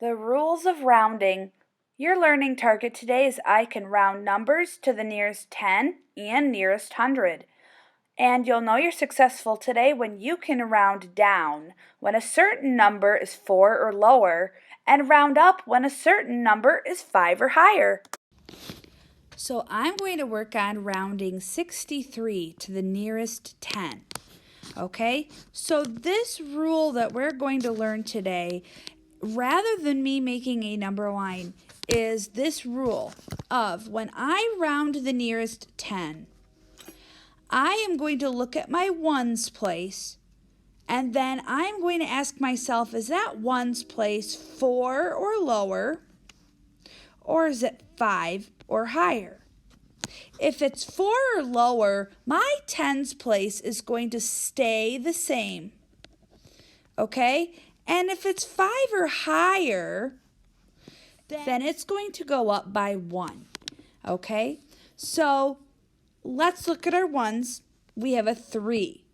The rules of rounding. Your learning target today is I can round numbers to the nearest 10 and nearest 100. And you'll know you're successful today when you can round down when a certain number is 4 or lower, and round up when a certain number is 5 or higher. So I'm going to work on rounding 63 to the nearest 10. Okay, so this rule that we're going to learn today, rather than me making a number line, is this rule of when I round the nearest 10, I am going to look at my ones place, and then I'm going to ask myself, is that ones place 4 or lower, or is it 5 or higher? If it's 4 or lower, my tens place is going to stay the same. Okay? And if it's 5 or higher, then it's going to go up by 1. Okay? So let's look at our ones. We have a 3.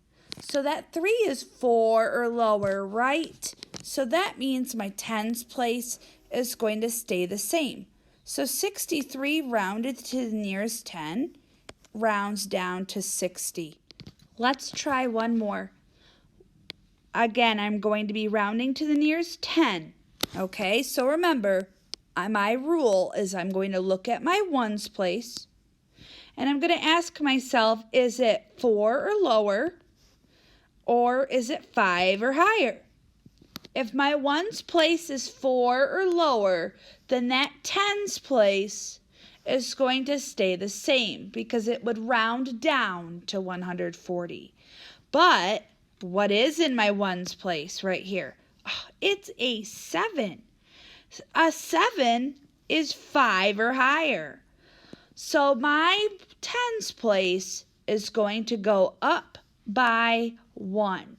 So that 3 is 4 or lower, right? So that means my tens place is going to stay the same. So 63 rounded to the nearest 10 rounds down to 60. Let's try one more. Again, I'm going to be rounding to the nearest 10. Okay, so remember, my rule is I'm going to look at my ones place, and I'm going to ask myself, is it 4 or lower, or is it 5 or higher? If my ones place is 4 or lower, then that tens place is going to stay the same because it would round down to 140. But what is in my ones place right here? Oh, it's a 7. A 7 is 5 or higher. So my tens place is going to go up by 1.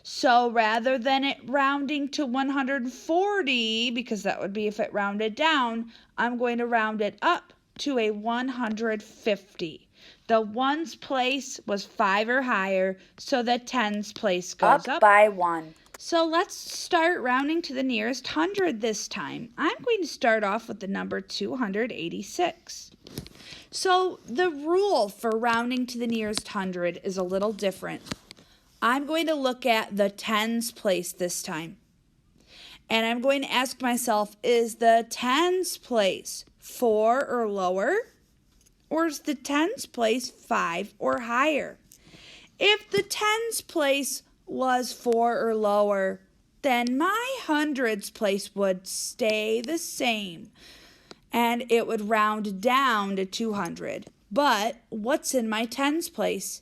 So rather than it rounding to 140, because that would be if it rounded down, I'm going to round it up to a 150. The ones place was 5 or higher, so the tens place goes up by 1. So let's start rounding to the nearest 100 this time. I'm going to start off with the number 286. So the rule for rounding to the nearest 100 is a little different. I'm going to look at the tens place this time. And I'm going to ask myself, is the tens place 4 or lower? Or is the tens place 5 or higher? If the tens place was 4 or lower, then my hundreds place would stay the same. And it would round down to 200. But what's in my tens place?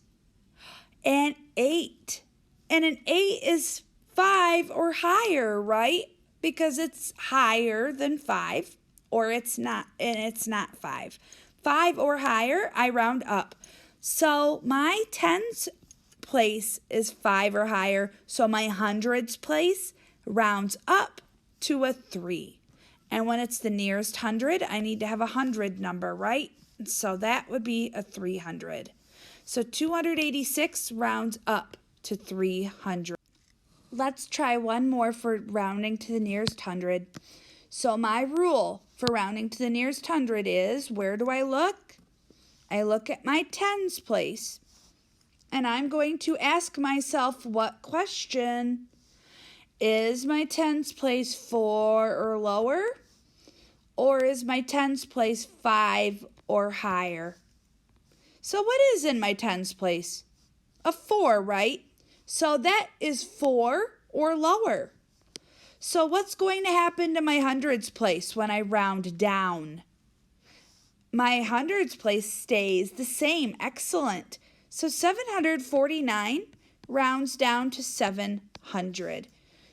An 8. And an 8 is 5 or higher, right? Because it's higher than 5, or it's not, and it's not 5. 5 or higher, I round up. So my tens place is 5 or higher, so my hundreds place rounds up to a 3. And when it's the nearest 100, I need to have a 100 number, right? So that would be a 300. So 286 rounds up to 300. Let's try one more for rounding to the nearest 100. So my rule for rounding to the nearest 100 is, where do I look? I look at my tens place. And I'm going to ask myself what question? Is my tens place 4 or lower? Or is my tens place 5 or higher? So what is in my tens place? A 4, right? So that is 4 or lower. So what's going to happen to my hundreds place when I round down? My hundreds place stays the same. Excellent. So 749 rounds down to 700.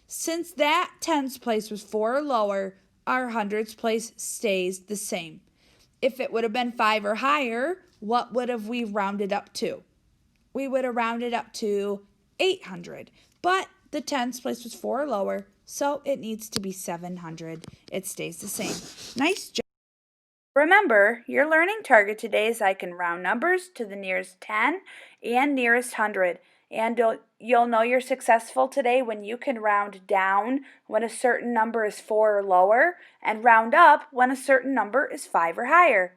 Since that tens place was 4 or lower, our hundreds place stays the same. If it would have been 5 or higher, what would have we rounded up to? We would have rounded up to 800. But the tens place was 4 or lower, so it needs to be 700. It stays the same. Nice job. Remember, your learning target today is I can round numbers to the nearest 10 and nearest 100. And you'll know you're successful today when you can round down when a certain number is 4 or lower, and round up when a certain number is 5 or higher.